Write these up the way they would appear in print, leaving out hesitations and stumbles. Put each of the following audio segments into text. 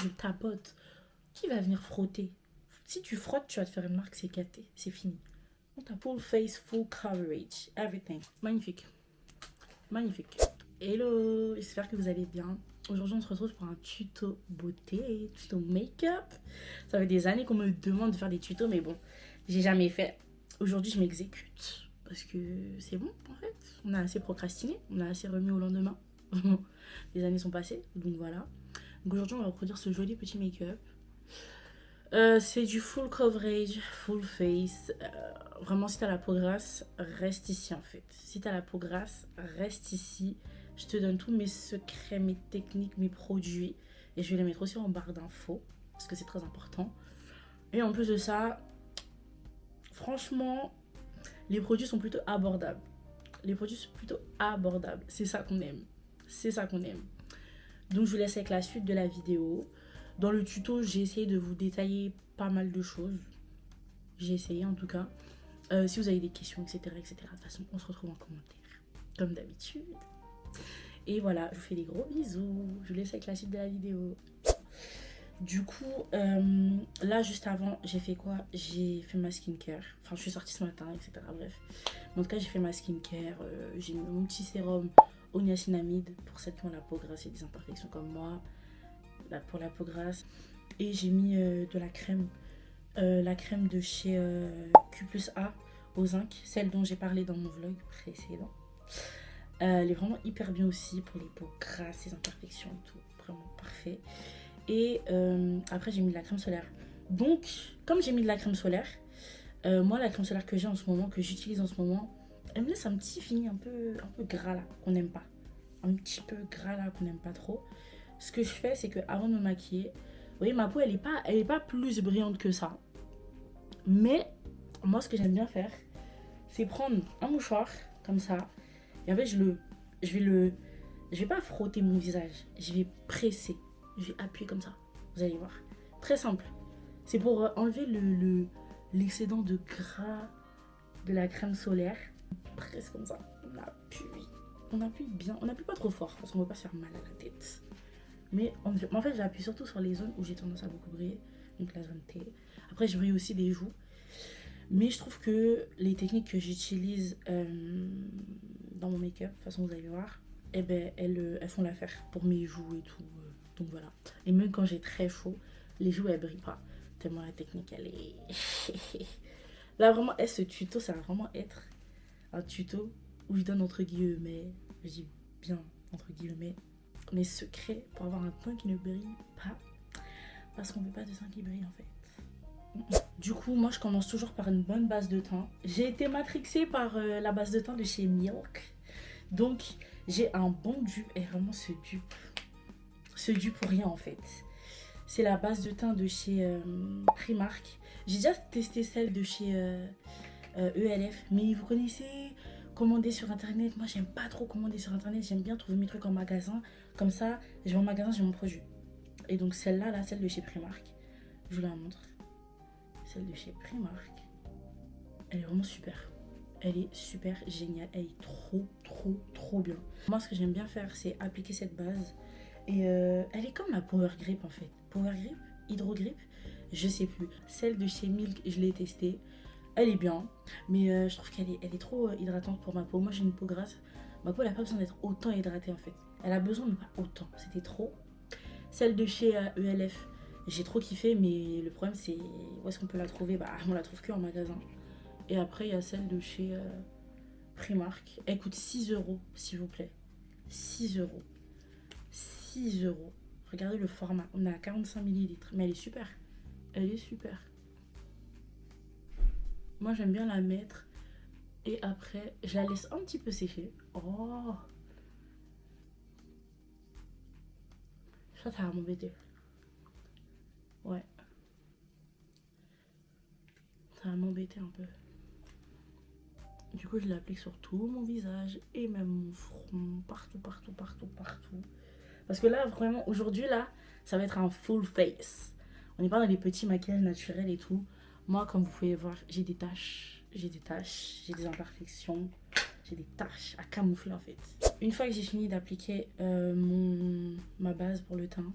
je tapote. Qui va venir frotter? Si tu frottes, tu vas te faire une marque, c'est gâté, c'est fini. On t'a full face, full coverage, everything. Magnifique. Magnifique. Hello, j'espère que vous allez bien. Aujourd'hui, on se retrouve pour un tuto beauté, tuto make-up. Ça fait des années qu'on me demande de faire des tutos, mais bon, j'ai jamais fait. Aujourd'hui, je m'exécute parce que c'est bon, en fait. On a assez procrastiné, on a assez remis au lendemain. Les années sont passées, donc voilà. Donc aujourd'hui, on va reproduire ce joli petit make-up. C'est du full coverage, full face. Vraiment, si t'as la peau grasse, reste ici en fait. Si t'as la peau grasse, reste ici. Je te donne tous mes secrets, mes techniques, mes produits. Et je vais les mettre aussi en barre d'infos, parce que c'est très important. Et en plus de ça, franchement, les produits sont plutôt abordables. Les produits sont plutôt abordables. C'est ça qu'on aime. C'est ça qu'on aime. Donc je vous laisse avec la suite de la vidéo. Dans le tuto, j'ai essayé de vous détailler pas mal de choses. J'ai essayé en tout cas. Si vous avez des questions, etc., etc. De toute façon, on se retrouve en commentaire. Comme d'habitude. Et voilà, je vous fais des gros bisous. Je vous laisse avec la suite de la vidéo. Du coup, là, juste avant, j'ai fait quoi? J'ai fait ma skincare. Enfin, je suis sortie ce matin, etc. Bref. Mais en tout cas, j'ai fait ma skincare. J'ai mis mon petit sérum au niacinamide pour celles qui ont la peau grasse et des imperfections comme moi. Là, pour la peau grasse. Et j'ai mis de la crème. La crème de chez Q+A au zinc. Celle dont j'ai parlé dans mon vlog précédent. Elle est vraiment hyper bien aussi pour les peaux grasses, les imperfections et tout. Vraiment parfait. Et après, j'ai mis de la crème solaire. Donc, comme j'ai mis de la crème solaire, moi, la crème solaire que j'ai en ce moment, que j'utilise en ce moment, elle me laisse un petit fini un peu gras là, qu'on n'aime pas. Un petit peu gras là, qu'on n'aime pas trop. Ce que je fais, c'est que avant de me maquiller, vous voyez, ma peau, elle est pas plus brillante que ça. Mais, moi, ce que j'aime bien faire, c'est prendre un mouchoir, comme ça, et en fait, je vais pas frotter mon visage, je vais presser. Je vais appuyer comme ça, vous allez voir. Très simple. C'est pour enlever l'excédent de gras de la crème solaire. Presse comme ça, on appuie. On appuie bien, on appuie pas trop fort parce qu'on ne veut pas se faire mal à la tête. Mais en fait, j'appuie surtout sur les zones où j'ai tendance à beaucoup briller. Donc la zone T. Après, je brille aussi des joues. Mais je trouve que les techniques que j'utilise dans mon make-up, de toute façon, vous allez voir, eh ben, elles font l'affaire pour mes joues et tout. Donc voilà. Et même quand j'ai très chaud, les joues elles brillent pas. Tellement la technique elle est. Là vraiment, ce tuto, ça va vraiment être un tuto où je donne entre guillemets, je dis bien entre guillemets, mes secrets pour avoir un teint qui ne brille pas. Parce qu'on veut pas de teint qui brille en fait. Du coup, moi je commence toujours par une bonne base de teint. J'ai été matrixée par la base de teint de chez Milk. Donc j'ai un bon dupe et vraiment ce dupe pour rien en fait. C'est la base de teint de chez Primark. J'ai déjà testé celle de chez ELF, mais vous connaissez, commander sur internet. Moi j'aime pas trop commander sur internet, j'aime bien trouver mes trucs en magasin. Comme ça, je vais en magasin, j'ai mon produit. Et donc celle-là, là, celle de chez Primark, je vous la montre. Celle de chez Primark, elle est vraiment super. Elle est super géniale, elle est trop bien. Moi ce que j'aime bien faire, c'est appliquer cette base. Et elle est comme la Power Grip en fait. Power Grip, Hydro Grip, je sais plus. Celle de chez Milk, je l'ai testée. Elle est bien, mais je trouve qu'elle est trop hydratante pour ma peau. Moi j'ai une peau grasse. Ma peau elle a pas besoin d'être autant hydratée en fait. Elle a besoin mais pas autant. C'était trop. Celle de chez ELF, j'ai trop kiffé, mais le problème c'est où est-ce qu'on peut la trouver? Bah on la trouve que en magasin. Et après il y a celle de chez Primark. Elle coûte 6 € s'il vous plaît. 6 €. 6 €. Regardez le format. On est à 45 ml. Mais elle est super. Elle est super. Moi, j'aime bien la mettre. Et après, je la laisse un petit peu sécher. Oh. Ça va m'embêter. Ouais. Ça va m'embêter un peu. Du coup, je l'applique sur tout mon visage. Et même mon front. Partout. Parce que là, vraiment, aujourd'hui, là, ça va être un full face. On n'est pas dans les petits maquillages naturels et tout. Moi, comme vous pouvez voir, j'ai des taches, j'ai des imperfections, j'ai des taches à camoufler en fait. Une fois que j'ai fini d'appliquer ma base pour le teint,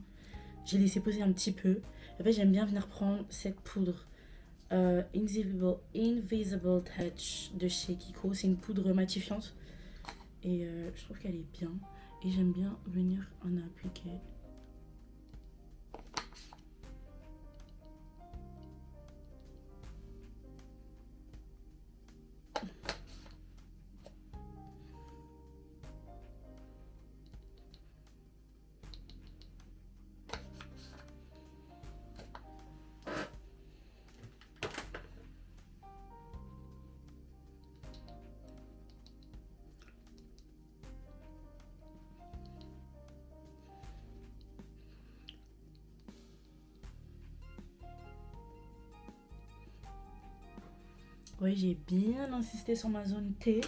J'ai laissé poser un petit peu. En fait, j'aime bien venir prendre cette poudre Invisible Touch de chez Kiko. C'est une poudre matifiante. Et je trouve qu'elle est bien. Et j'aime bien venir en appliquer. Oui, j'ai bien insisté sur ma zone T.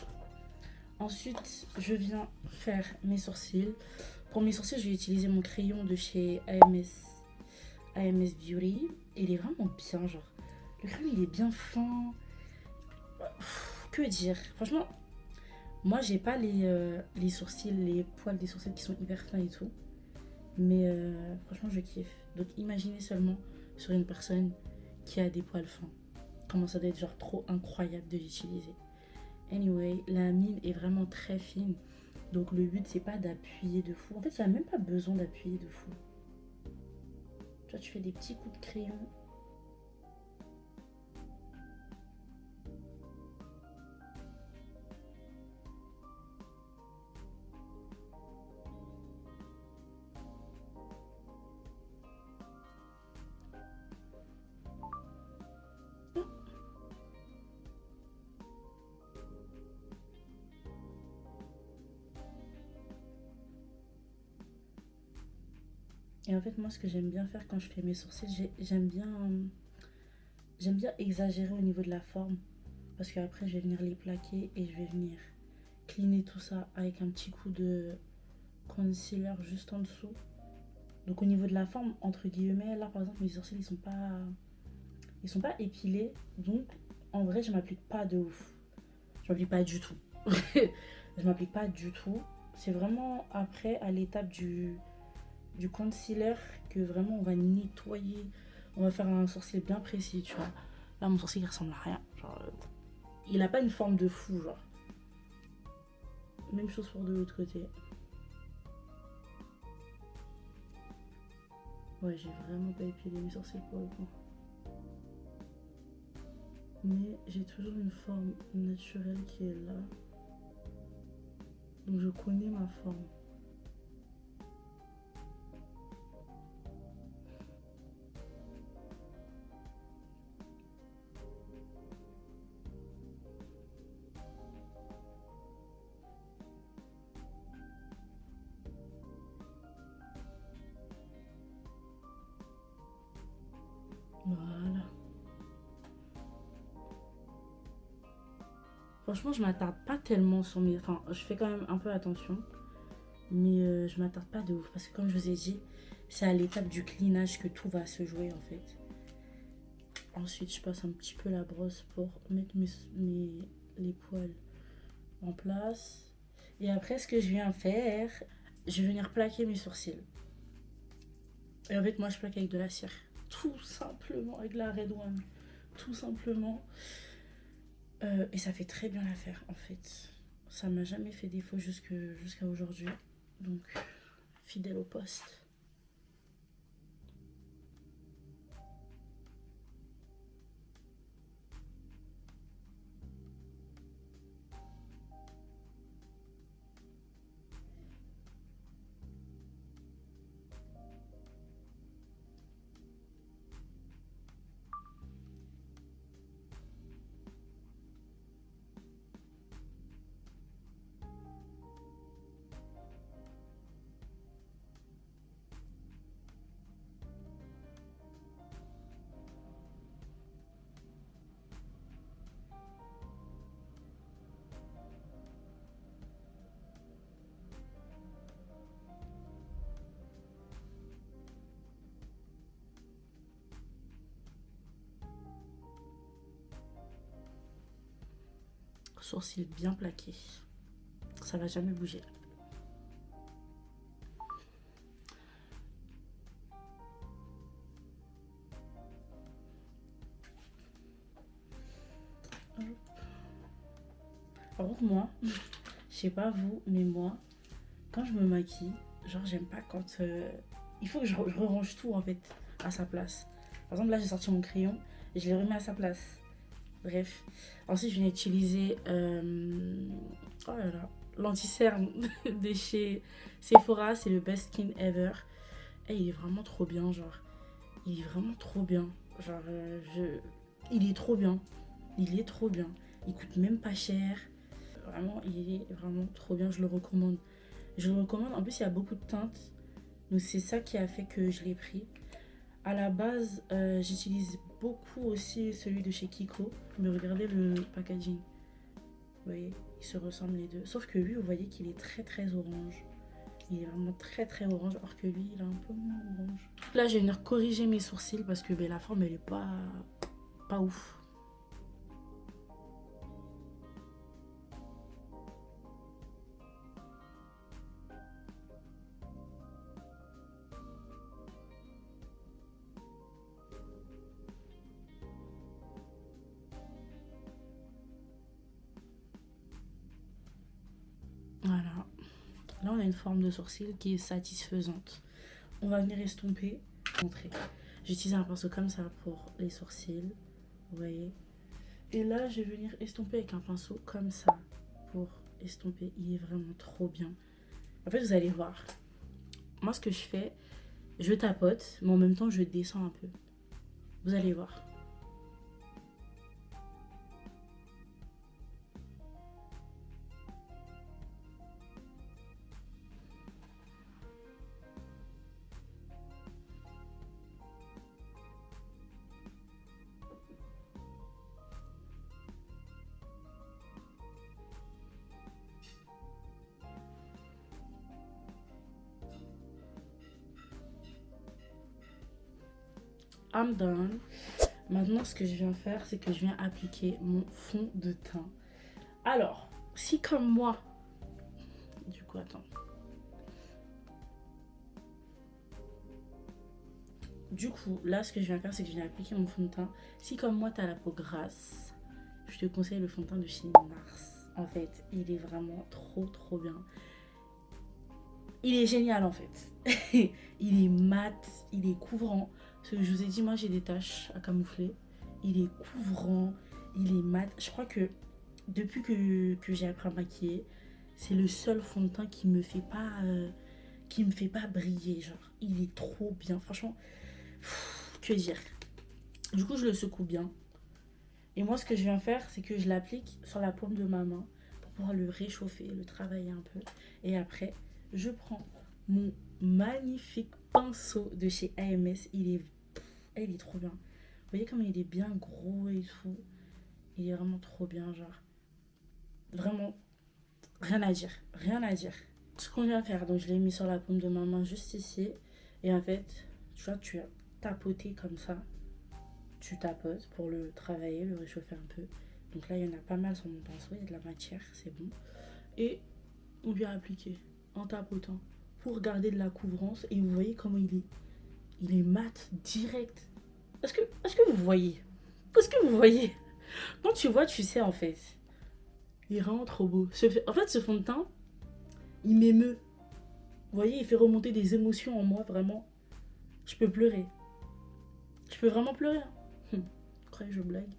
Ensuite, je viens faire mes sourcils. Pour mes sourcils, je vais utiliser mon crayon de chez AMS Beauty. Il est vraiment bien, genre. Le crayon, il est bien fin. Que dire? Franchement, moi, j'ai pas les sourcils, les poils des sourcils qui sont hyper fins et tout. Mais franchement, je kiffe. Donc, imaginez seulement sur une personne qui a des poils fins. Comment ça doit être genre trop incroyable de l'utiliser. Anyway, la mine est vraiment très fine. Donc le but c'est pas d'appuyer de fou. En fait, il n'y a même pas besoin d'appuyer de fou. Tu vois, tu fais des petits coups de crayon. Et en fait, moi, ce que j'aime bien faire quand je fais mes sourcils, j'aime bien exagérer au niveau de la forme. Parce qu'après, je vais venir les plaquer et je vais venir cleaner tout ça avec un petit coup de concealer juste en dessous. Donc au niveau de la forme, entre guillemets, là par exemple, mes sourcils, ils sont pas épilés. Donc en vrai, je m'applique pas de ouf. Je m'applique pas du tout. Je m'applique pas du tout. C'est vraiment après, à l'étape du concealer, que vraiment on va nettoyer. On va faire un sourcil bien précis, tu vois. Là, mon sourcil, il ressemble à rien. Genre, il a pas une forme de fou, genre. Même chose pour de l'autre côté. Ouais, j'ai vraiment pas épilé mes sourcils pour le coup. Mais j'ai toujours une forme naturelle qui est là. Donc je connais ma forme. Voilà. Franchement, je m'attarde pas tellement sur mes... Enfin, je fais quand même un peu attention. Mais je m'attarde pas de ouf. Parce que comme je vous ai dit, c'est à l'étape du cleanage que tout va se jouer en fait. Ensuite, je passe un petit peu la brosse pour mettre les poils en place. Et après, ce que je viens faire, je vais venir plaquer mes sourcils. Et en fait, moi, je plaque avec de la cire. Tout simplement, avec la Red One. Tout simplement. Et ça fait très bien l'affaire, en fait. Ça m'a jamais fait défaut jusqu'à aujourd'hui. Donc, fidèle au poste. Sourcils bien plaqués. Ça va jamais bouger. Par contre, moi, je sais pas vous, mais moi, quand je me maquille, genre, j'aime pas quand. Il faut que je range tout en fait à sa place. Par exemple, là, j'ai sorti mon crayon et je l'ai remis à sa place. Bref. Ensuite, je viens utiliser oh là là, l'anti-cerne de chez Sephora. C'est le best skin ever. Et il est vraiment trop bien, genre. Il est vraiment trop bien. Genre, il est trop bien. Il est trop bien. Il coûte même pas cher. Vraiment, il est vraiment trop bien. Je le recommande. Je le recommande. En plus, il y a beaucoup de teintes. Donc, c'est ça qui a fait que je l'ai pris. À la base, j'utilise beaucoup aussi celui de chez Kiko. Mais regardez le packaging. Vous voyez, ils se ressemblent les deux. Sauf que lui, vous voyez qu'il est très très orange. Il est vraiment très très orange, alors que lui, il est un peu moins orange. Là, je vais venir corriger mes sourcils parce que la forme, elle est pas ouf. Voilà. Là, on a une forme de sourcil qui est satisfaisante. On va venir estomper. Montrer. J'utilise un pinceau comme ça pour les sourcils. Vous voyez. Et là, je vais venir estomper avec un pinceau comme ça pour estomper. Il est vraiment trop bien. En fait, vous allez voir. Moi, ce que je fais, je tapote, mais en même temps, je descends un peu. Vous allez voir. I'm done. Maintenant, ce que je viens faire, c'est que je viens appliquer mon fond de teint. Alors, si comme moi... Du coup, attends. Du coup, là, ce que je viens faire, c'est que je viens appliquer mon fond de teint. Si comme moi, t'as la peau grasse, je te conseille le fond de teint de chez Nars. En fait, il est vraiment trop, trop bien. Il est génial, en fait. Il est mat, il est couvrant. Parce que je vous ai dit, moi, j'ai des taches à camoufler. Il est couvrant, il est mat. Je crois que depuis que j'ai appris à maquiller, c'est le seul fond de teint qui me fait pas briller. Genre, il est trop bien. Franchement, que dire. Du coup, je le secoue bien. Et moi, ce que je viens faire, c'est que je l'applique sur la paume de ma main pour pouvoir le réchauffer, le travailler un peu. Et après, je prends mon magnifique pinceau de chez AMS. Il est trop bien. Vous voyez comme il est bien gros et tout. Il est vraiment trop bien, genre. Vraiment, rien à dire. Rien à dire. Ce qu'on vient faire, donc je l'ai mis sur la paume de ma main juste ici. Et en fait, tu vois, tu as tapoté comme ça. Tu tapotes pour le travailler, le réchauffer un peu. Donc là, il y en a pas mal sur mon pinceau. Il y a de la matière, c'est bon. Et on vient appliquer en tapotant pour garder de la couvrance. Et vous voyez comment il est mat, direct. Est-ce que vous voyez? Est-ce que vous voyez? Quand tu vois, tu sais en fait. Il est vraiment trop beau. En fait, ce fond de teint, il m'émeut. Vous voyez, il fait remonter des émotions en moi, vraiment. Je peux pleurer. Je peux vraiment pleurer. Vous croyez que je blague?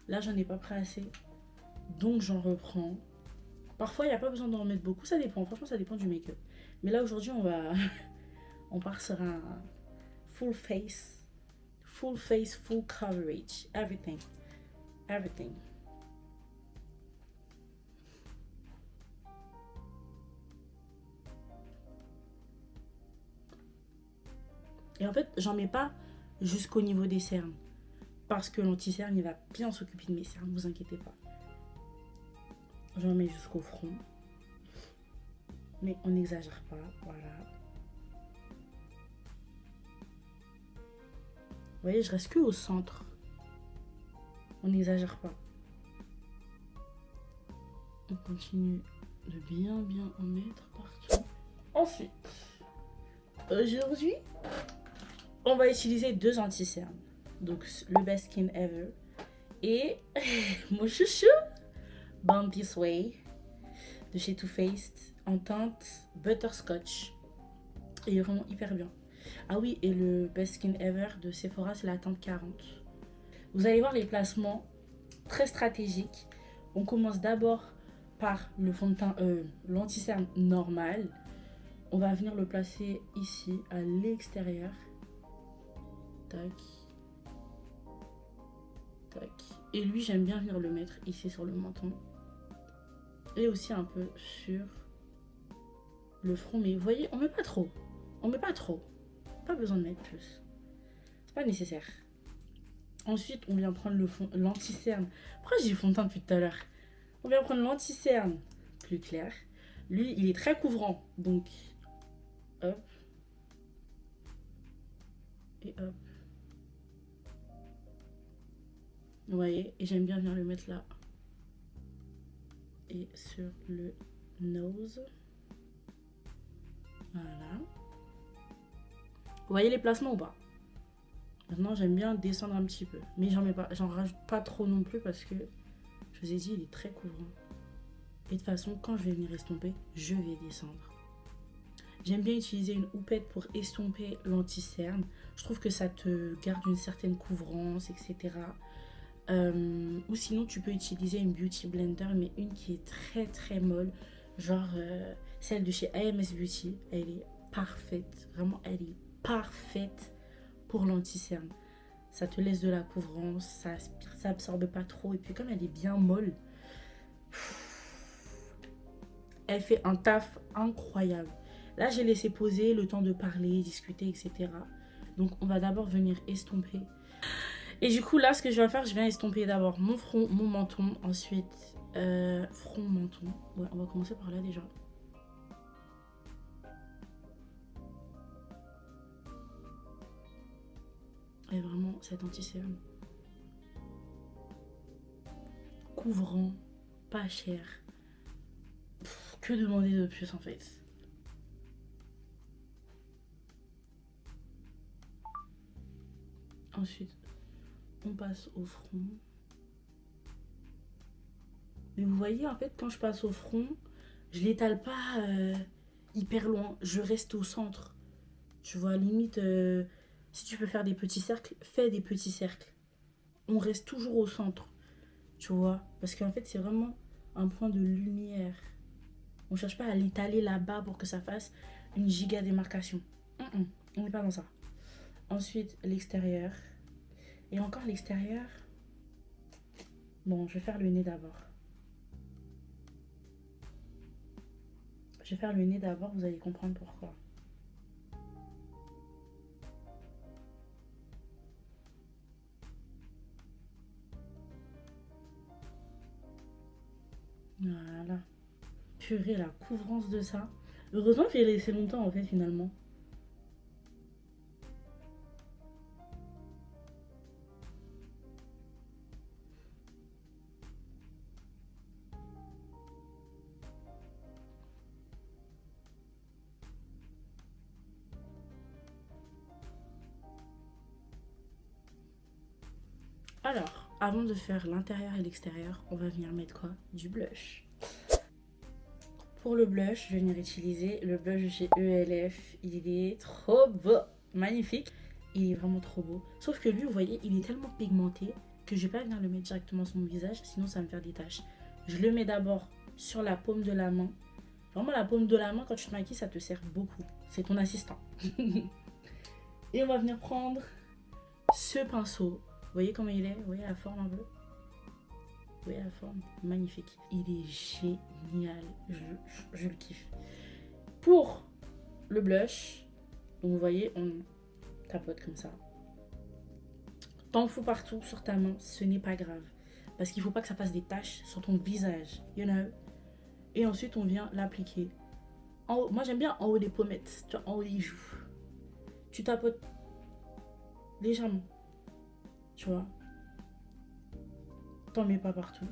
Là, j'en ai pas pris assez. Donc, j'en reprends. Parfois, il n'y a pas besoin d'en remettre beaucoup. Ça dépend. Franchement, ça dépend du make-up. Mais là, aujourd'hui, on part sur un full face. Full face, full coverage. Everything. Everything. Et en fait, j'en mets pas jusqu'au niveau des cernes. Parce que l'anti-cerne, il va bien s'occuper de mes cernes, vous inquiétez pas. J'en mets jusqu'au front. Mais on n'exagère pas, voilà. Vous voyez, je reste que au centre. On n'exagère pas. On continue de bien en mettre partout. Ensuite, aujourd'hui, on va utiliser deux anti-cernes. Donc le Best Skin Ever Et mon chouchou, Born This Way, de chez Too Faced, en teinte Butterscotch. Il est vraiment hyper bien. Ah oui, et le Best Skin Ever de Sephora, c'est la teinte 40. Vous allez voir les placements très stratégiques. On commence d'abord par le fond de teint, l'anti-cerne normal. On va venir le placer ici, à l'extérieur. Tac. Tac. Et lui, j'aime bien venir le mettre ici sur le menton. Et aussi un peu sur le front. Mais vous voyez, on met pas trop. On met pas trop. Pas besoin de mettre plus. C'est pas nécessaire. Ensuite, on vient prendre l'anti-cerne. Pourquoi j'ai du fond de teint depuis tout à l'heure? On vient prendre l'anti-cerne plus clair. Lui, il est très couvrant. Donc, hop. Et hop. Vous voyez? Et j'aime bien venir le mettre là. Et sur le nose. Voilà. Vous voyez les placements ou pas? Maintenant, j'aime bien descendre un petit peu. Mais j'en rajoute pas trop non plus parce que, je vous ai dit, il est très couvrant. Et de toute façon, quand je vais venir estomper, je vais descendre. J'aime bien utiliser une houppette pour estomper l'anti-cerne. Je trouve que ça te garde une certaine couvrance, etc. Ou sinon, tu peux utiliser une Beauty Blender, mais une qui est très très molle. Genre celle de chez AMS Beauty. Elle est parfaite. Vraiment, elle est parfaite pour l'anti-cerne. Ça te laisse de la couvrance, ça aspire, ça absorbe pas trop. Et puis comme elle est bien molle, elle fait un taf incroyable. Là, j'ai laissé poser le temps de parler, discuter, etc. Donc, on va d'abord venir estomper. Et du coup, là, ce que je vais faire, je viens estomper d'abord mon front, mon menton. Ensuite, front, menton. Ouais, on va commencer par là déjà. Et vraiment, cet anti-cerne. Couvrant, pas cher. Que demander de plus en fait? Ensuite, on passe au front. Mais vous voyez, en fait, quand je passe au front, je l'étale pas hyper loin. Je reste au centre. Tu vois, limite, si tu peux faire des petits cercles, fais des petits cercles. On reste toujours au centre. Tu vois, parce qu'en fait, c'est vraiment un point de lumière. On ne cherche pas à l'étaler là-bas pour que ça fasse une giga démarcation. On n'est pas dans ça. Ensuite, l'extérieur. Et encore l'extérieur. Bon, je vais faire le nez d'abord. Je vais faire le nez d'abord, vous allez comprendre pourquoi. Voilà. Purée, la couvrance de ça. Heureusement que j'ai laissé longtemps en fait finalement. Alors, avant de faire l'intérieur et l'extérieur, on va venir mettre quoi? Du blush. Pour le blush, je vais venir utiliser le blush de chez ELF. Il est trop beau, magnifique. Il est vraiment trop beau. Sauf que lui, vous voyez, il est tellement pigmenté que je vais pas venir le mettre directement sur mon visage, sinon ça va me faire des taches. Je le mets d'abord sur la paume de la main. Vraiment, la paume de la main, quand tu te maquilles, ça te sert beaucoup. C'est ton assistant. Et on va venir prendre ce pinceau. Vous voyez comment il est? Vous voyez la forme un peu? Vous voyez la forme? Magnifique. Il est génial. Je le kiffe. Pour le blush, donc vous voyez, on tapote comme ça. T'en fous partout sur ta main, ce n'est pas grave. Parce qu'il ne faut pas que ça fasse des taches sur ton visage. You know? Et ensuite, on vient l'appliquer. Moi, j'aime bien en haut des pommettes. Tu vois, en haut des joues. Tu tapotes légèrement. Tu vois? T'en mets pas partout.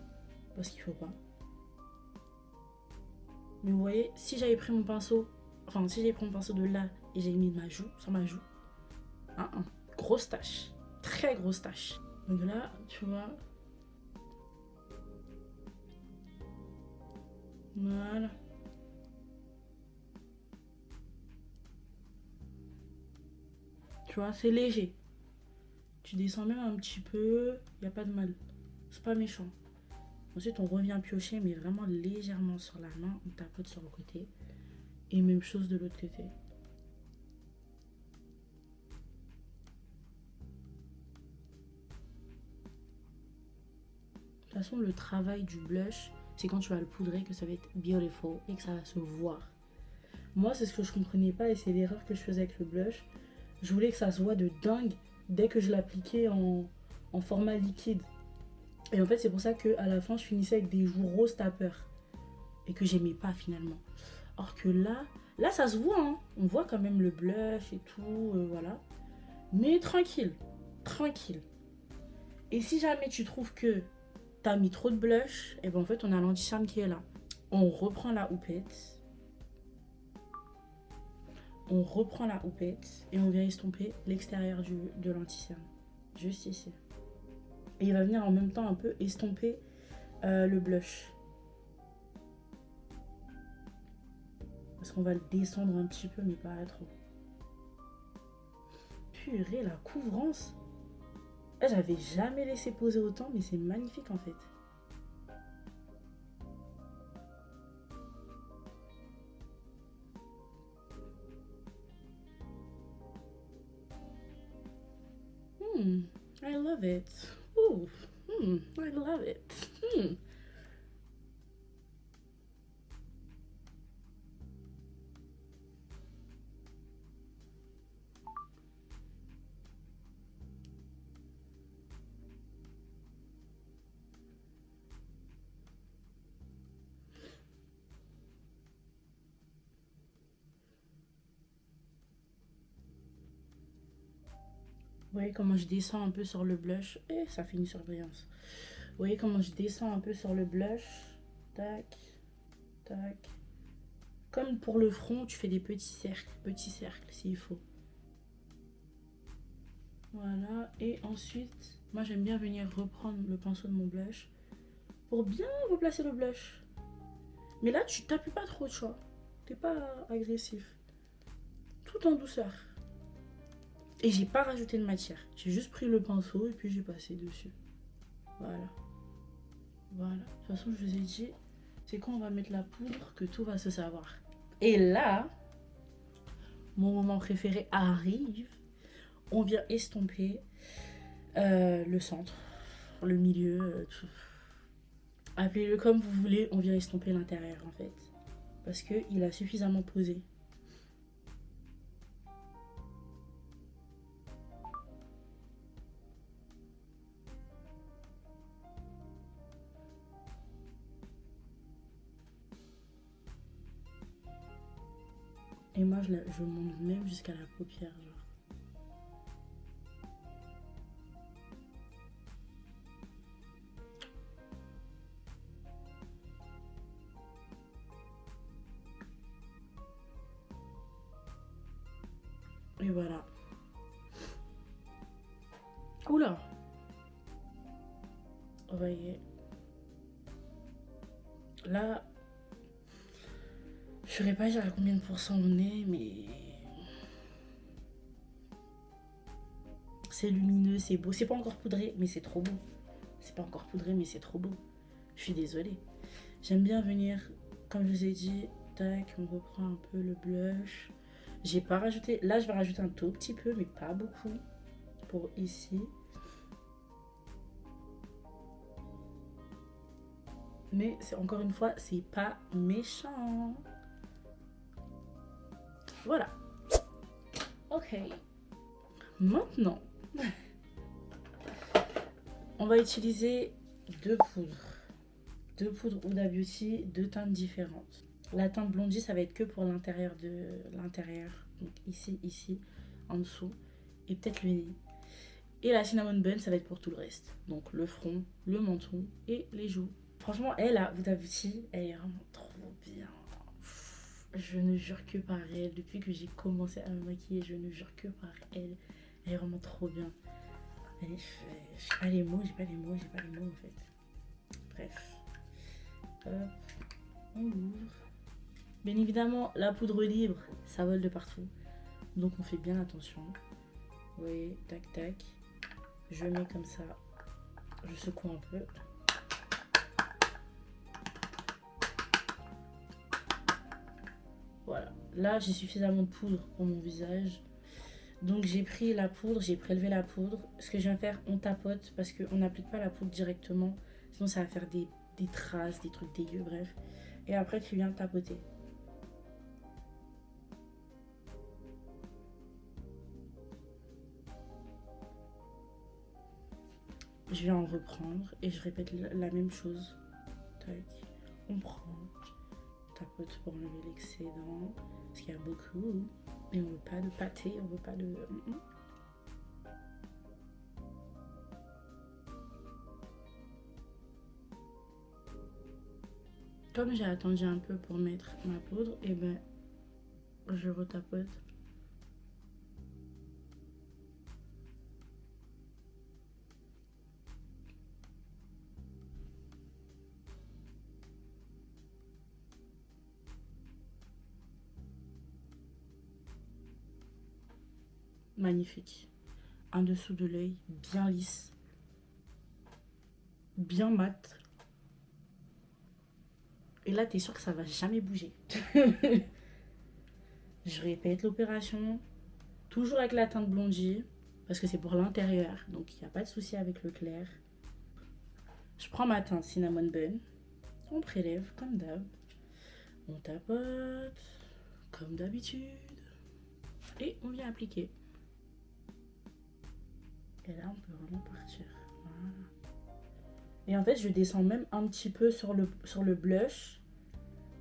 Parce qu'il faut pas. Mais vous voyez, si j'avais pris mon pinceau, enfin, si j'avais pris mon pinceau de là et j'avais mis ma joue, sur ma joue, grosse tache. Très grosse tache. Donc là, tu vois, Voilà. Tu vois, c'est léger. Tu descends même un petit peu, il n'y a pas de mal. C'est pas méchant. Ensuite, on revient piocher, mais vraiment légèrement sur la main. On tapote sur le côté. Et même chose de l'autre côté. De toute façon, le travail du blush, c'est quand tu vas le poudrer que ça va être beautiful et que ça va se voir. Moi, c'est ce que je comprenais pas et c'est l'erreur que je faisais avec le blush. Je voulais que ça se voit de dingue dès que je l'appliquais en format liquide. Et en fait, c'est pour ça qu'à la fin, je finissais avec des joues rose tapeur. Et que j'aimais pas finalement. Or que là ça se voit. Hein. On voit quand même le blush et tout. Voilà. Mais tranquille. Tranquille. Et si jamais tu trouves que t'as mis trop de blush, et ben en fait, on a l'anti-cerne qui est là. On reprend la houppette. On reprend la houppette et on vient estomper l'extérieur de l'anti-cerne. Juste ici. Et il va venir en même temps un peu estomper le blush. Parce qu'on va le descendre un petit peu, mais pas trop. Purée, la couvrance. J'avais jamais laissé poser autant, mais c'est magnifique en fait. I love it. Ooh, I love it. Vous voyez comment je descends un peu sur le blush. Et ça fait une surbrillance. Vous voyez comment je descends un peu sur le blush. Tac, tac. Comme pour le front, tu fais des petits cercles s'il faut. Voilà. Et ensuite, moi j'aime bien venir reprendre le pinceau de mon blush pour bien replacer le blush. Mais là, tu t'appuies pas trop, tu vois. T'es pas agressif. Tout en douceur. Et j'ai pas rajouté de matière. J'ai juste pris le pinceau et puis j'ai passé dessus. Voilà. Voilà. De toute façon, je vous ai dit, c'est quand on va mettre la poudre que tout va se savoir. Et là, mon moment préféré arrive. On vient estomper le centre, le milieu, tout. Appelez-le comme vous voulez, on vient estomper l'intérieur en fait. Parce qu'il a suffisamment posé. Et moi, je monte même jusqu'à la paupière, genre. Et voilà. Oula! Vous voyez. Là, je saurais pas dire à combien de pourcents on est, mais c'est lumineux, c'est beau. C'est pas encore poudré, mais c'est trop beau. C'est pas encore poudré, mais c'est trop beau. Je suis désolée. J'aime bien venir, comme je vous ai dit, tac, on reprend un peu le blush. J'ai pas rajouté, là je vais rajouter un tout petit peu, mais pas beaucoup, pour ici. Mais encore une fois, c'est pas méchant. Voilà. Ok. Maintenant, on va utiliser deux poudres. Deux poudres Huda Beauty, deux teintes différentes. La teinte blondie, ça va être que pour l'intérieur de l'intérieur. Donc ici, en dessous. Et peut-être le nez. Et la cinnamon bun, ça va être pour tout le reste. Donc le front, le menton et les joues. Franchement, elle, a Huda Beauty, elle est vraiment trop bien. Je ne jure que par elle. Depuis que j'ai commencé à me maquiller, je ne jure que par elle. Elle est vraiment trop bien. J'ai pas les mots en fait. Bref. Hop. On l'ouvre. Bien évidemment, la poudre libre, ça vole de partout. Donc on fait bien attention. Vous voyez, tac tac. Je mets comme ça. Je secoue un peu. Voilà. Là, j'ai suffisamment de poudre pour mon visage. Donc j'ai pris la poudre, j'ai prélevé la poudre. Ce que je viens faire, on tapote parce qu'on n'applique pas la poudre directement. Sinon ça va faire des traces, des trucs dégueux, bref. Et après tu viens tapoter. Je viens en reprendre et je répète la même chose. Tac. On prend, on tapote pour enlever l'excédent. Parce qu'il y a beaucoup. Et on veut pas de pâté, on veut pas de... Comme j'ai attendu un peu pour mettre ma poudre, et ben je retapote. Magnifique. En dessous de l'œil, bien lisse, bien mat. Et là, t'es sûr que ça va jamais bouger. Je répète l'opération, toujours avec la teinte blondie, parce que c'est pour l'intérieur, donc il n'y a pas de souci avec le clair. Je prends ma teinte cinnamon bun, on prélève comme d'hab, on tapote comme d'habitude, et on vient appliquer. Et là, on peut vraiment partir. Voilà. Et en fait, je descends même un petit peu sur le blush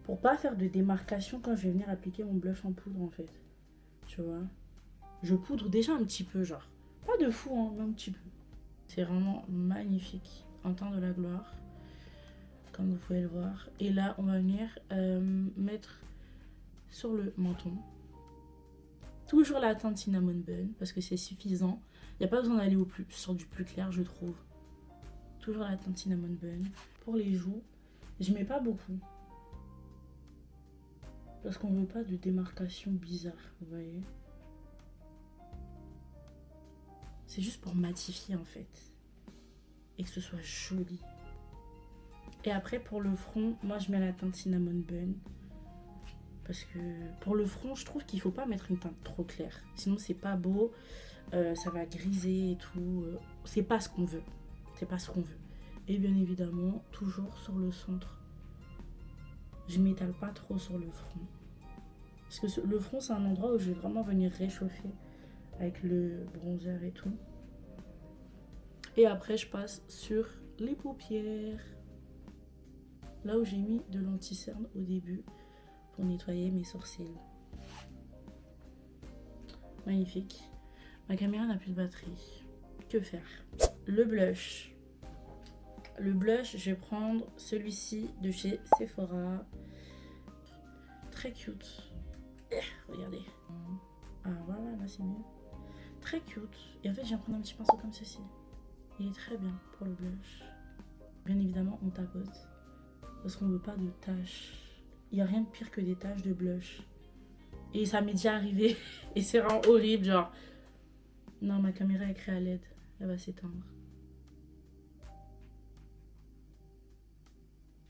pour pas faire de démarcation quand je vais venir appliquer mon blush en poudre, en fait. Tu vois? Je poudre déjà un petit peu, genre. Pas de fou, hein, mais un petit peu. C'est vraiment magnifique. En temps de la gloire. Comme vous pouvez le voir. Et là, on va venir mettre sur le menton. Toujours la teinte cinnamon bun, parce que c'est suffisant. Il n'y a pas besoin d'aller sur du plus clair, je trouve. Toujours la teinte cinnamon bun. Pour les joues, je mets pas beaucoup. Parce qu'on veut pas de démarcation bizarre, vous voyez. C'est juste pour matifier en fait. Et que ce soit joli. Et après pour le front, moi je mets la teinte cinnamon bun. Parce que pour le front, je trouve qu'il faut pas mettre une teinte trop claire. Sinon c'est pas beau, ça va griser et tout. C'est pas ce qu'on veut. C'est pas ce qu'on veut. Et bien évidemment, toujours sur le centre. Je m'étale pas trop sur le front. Parce que le front, c'est un endroit où je vais vraiment venir réchauffer avec le bronzer et tout. Et après, je passe sur les paupières. Là où j'ai mis de l'anti-cerne au début pour nettoyer mes sourcils. Magnifique. Ma caméra n'a plus de batterie. Que faire? Le blush. Le blush, je vais prendre celui-ci de chez Sephora. Très cute. Regardez. Ah voilà, là c'est mieux. Très cute. Et en fait, je viens prendre un petit pinceau comme ceci. Il est très bien pour le blush. Bien évidemment, on tapote. Parce qu'on veut pas de taches. Il n'y a rien de pire que des taches de blush. Et ça m'est déjà arrivé. Et c'est vraiment horrible, genre. Non, ma caméra est créée à LED. Elle va s'éteindre.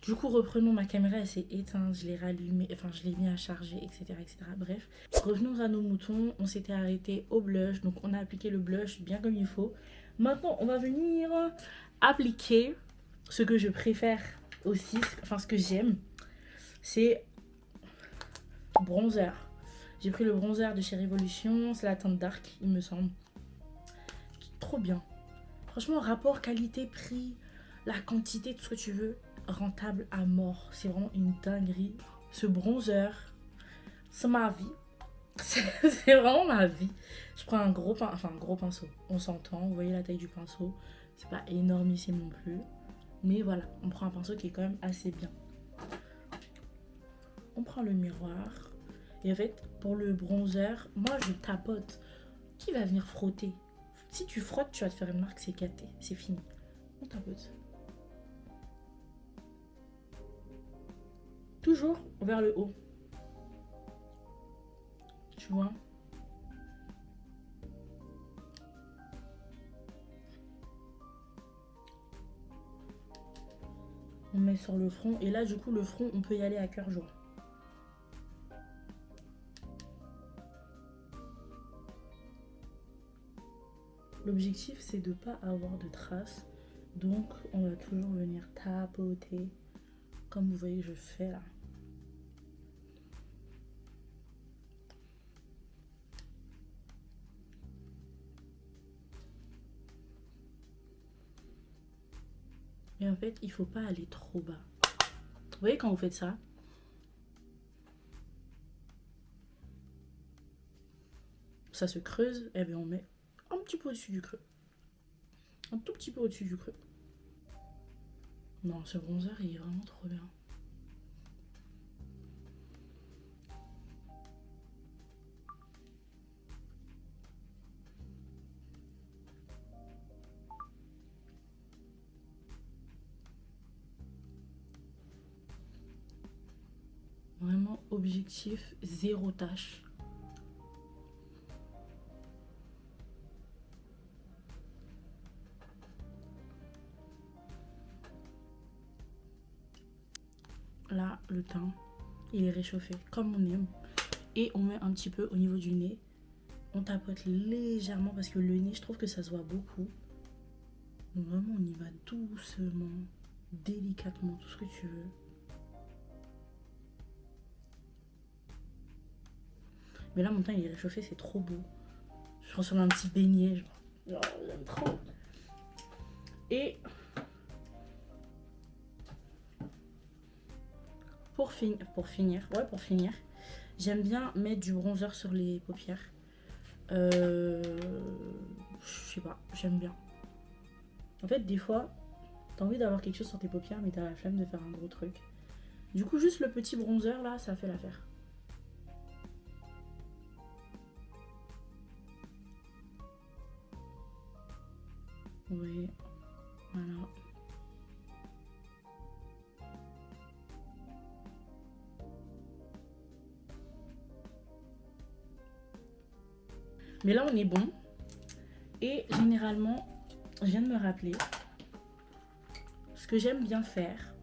Du coup, reprenons, ma caméra, elle s'est éteinte, je l'ai rallumée, enfin je l'ai mis à charger, etc., etc. Bref, revenons à nos moutons, on s'était arrêté au blush, donc on a appliqué le blush bien comme il faut. Maintenant, on va venir appliquer ce que je préfère aussi, enfin ce que j'aime, c'est bronzer. J'ai pris le bronzer de chez Révolution, c'est la teinte dark, il me semble. Trop bien. Franchement, rapport qualité-prix, la quantité, tout ce que tu veux. Rentable à mort, c'est vraiment une dinguerie. Ce bronzer, c'est ma vie. C'est vraiment ma vie. Je prends un gros pinceau, on s'entend, vous voyez la taille du pinceau, c'est pas énormissime non plus, mais voilà, on prend un pinceau qui est quand même assez bien. On prend le miroir et en fait pour le bronzer, moi je tapote. Qui va venir frotter? Si tu frottes, tu vas te faire une marque, c'est gâté, c'est fini. On tapote. Toujours vers le haut. Tu vois? On met sur le front. Et là, du coup, le front, on peut y aller à cœur joie. L'objectif, c'est de ne pas avoir de traces. Donc, on va toujours venir tapoter. Comme vous voyez, je fais là. Mais en fait, il faut pas aller trop bas. Vous voyez quand vous faites ça, ça se creuse, et bien on met un petit peu au-dessus du creux. Un tout petit peu au-dessus du creux. Non, ce bronzer, il est vraiment trop bien. Vraiment objectif, zéro tache. Là, le teint, il est réchauffé comme on aime. Et on met un petit peu au niveau du nez. On tapote légèrement parce que le nez, je trouve que ça se voit beaucoup. Donc vraiment, on y va doucement, délicatement, tout ce que tu veux. Mais là, mon teint, il est réchauffé, c'est trop beau. Je transforme un petit beignet, genre, j'aime trop. Et pour finir, j'aime bien mettre du bronzer sur les paupières. Je sais pas, j'aime bien. En fait, des fois, t'as envie d'avoir quelque chose sur tes paupières, mais t'as la flemme de faire un gros truc. Du coup, juste le petit bronzer là, ça fait l'affaire. Oui, voilà. Mais là, on est bon. Et généralement, je viens de me rappeler, ce que j'aime bien faire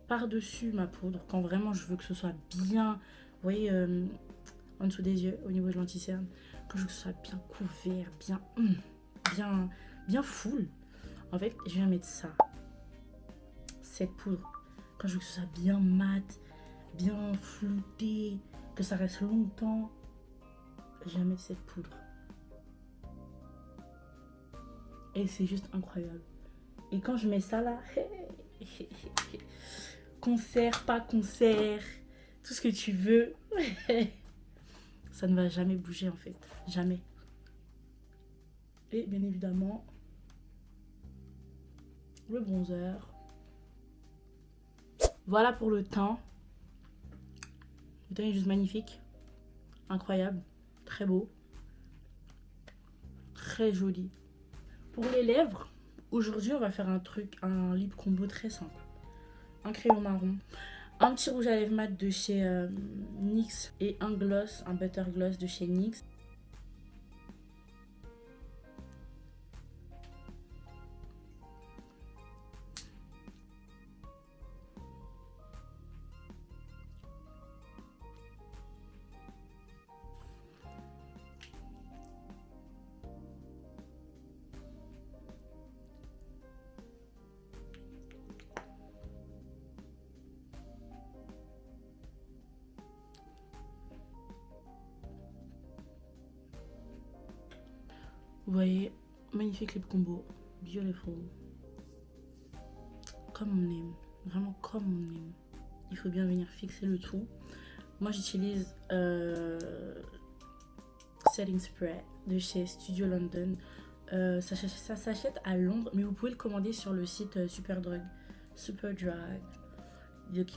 par-dessus ma poudre, quand vraiment je veux que ce soit bien, vous voyez, en dessous des yeux, au niveau de l'anti-cerne, que je veux que ce soit bien couvert, bien full. En fait, je viens mettre ça, cette poudre, quand je veux que ce soit bien mat, bien flouté, que ça reste longtemps, je viens mettre cette poudre. Et c'est juste incroyable. Et quand je mets ça là, concert, pas concert, tout ce que tu veux, ça ne va jamais bouger en fait, jamais. Et bien évidemment, le bronzer. Voilà pour le teint. Le teint est juste magnifique, incroyable, très beau, très joli. Pour les lèvres, aujourd'hui on va faire un lip combo très simple. Un crayon marron, un petit rouge à lèvres mat de chez NYX et un gloss, un butter gloss de chez NYX. Vous voyez, magnifique lip combo, beautiful. Comme on aime, vraiment comme on aime. Il faut bien venir fixer le tout. Moi j'utilise Setting Spray de chez Studio London. Ça s'achète à Londres, mais vous pouvez le commander sur le site Superdrug, qui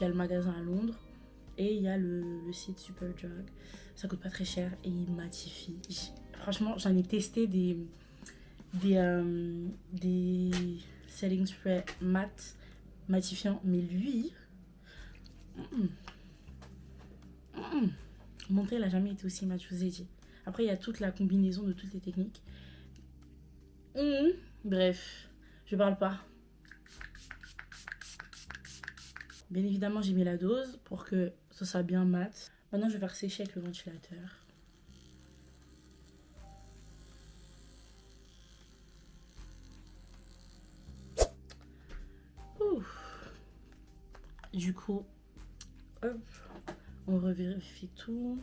a le magasin à Londres. Et il y a le site Superdrug. Ça coûte pas très cher et il matifie. Franchement, j'en ai testé des setting spray mat matifiants, mais lui, Mon teint, il n'a jamais été aussi mat, je vous ai dit. Après, il y a toute la combinaison de toutes les techniques. Bref, je parle pas. Bien évidemment, j'ai mis la dose pour que ce soit bien mat. Maintenant, je vais faire sécher avec le ventilateur. Du coup, hop, on revérifie tout.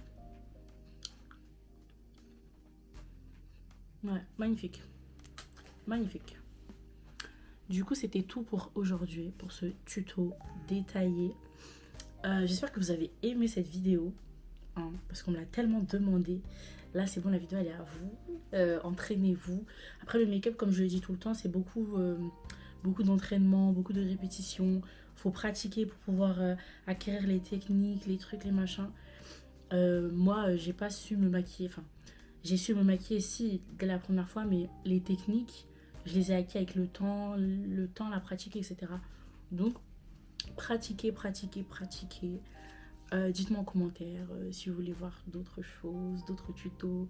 Ouais, magnifique. Magnifique. Du coup, c'était tout pour aujourd'hui, pour ce tuto détaillé. J'espère que vous avez aimé cette vidéo, hein, parce qu'on me l'a tellement demandé. Là, c'est bon, la vidéo, elle est à vous. Entraînez-vous. Après, le make-up, comme je le dis tout le temps, c'est beaucoup d'entraînement, beaucoup de répétitions. Faut pratiquer pour pouvoir acquérir les techniques, les trucs, les machins. Moi, j'ai pas su me maquiller. Enfin, j'ai su me maquiller, si, dès la première fois, mais les techniques, je les ai acquis avec le temps, la pratique, etc. Donc, pratiquez. Dites-moi en commentaire si vous voulez voir d'autres choses, d'autres tutos,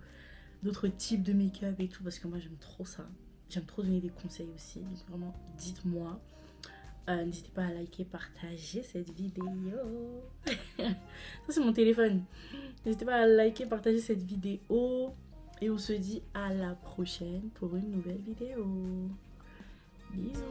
d'autres types de make-up et tout, parce que moi, j'aime trop ça. J'aime trop donner des conseils aussi, donc vraiment, dites-moi. N'hésitez pas à liker, partager cette vidéo. Ça, c'est mon téléphone. N'hésitez pas à liker, partager cette vidéo. Et on se dit à la prochaine pour une nouvelle vidéo. Bisous.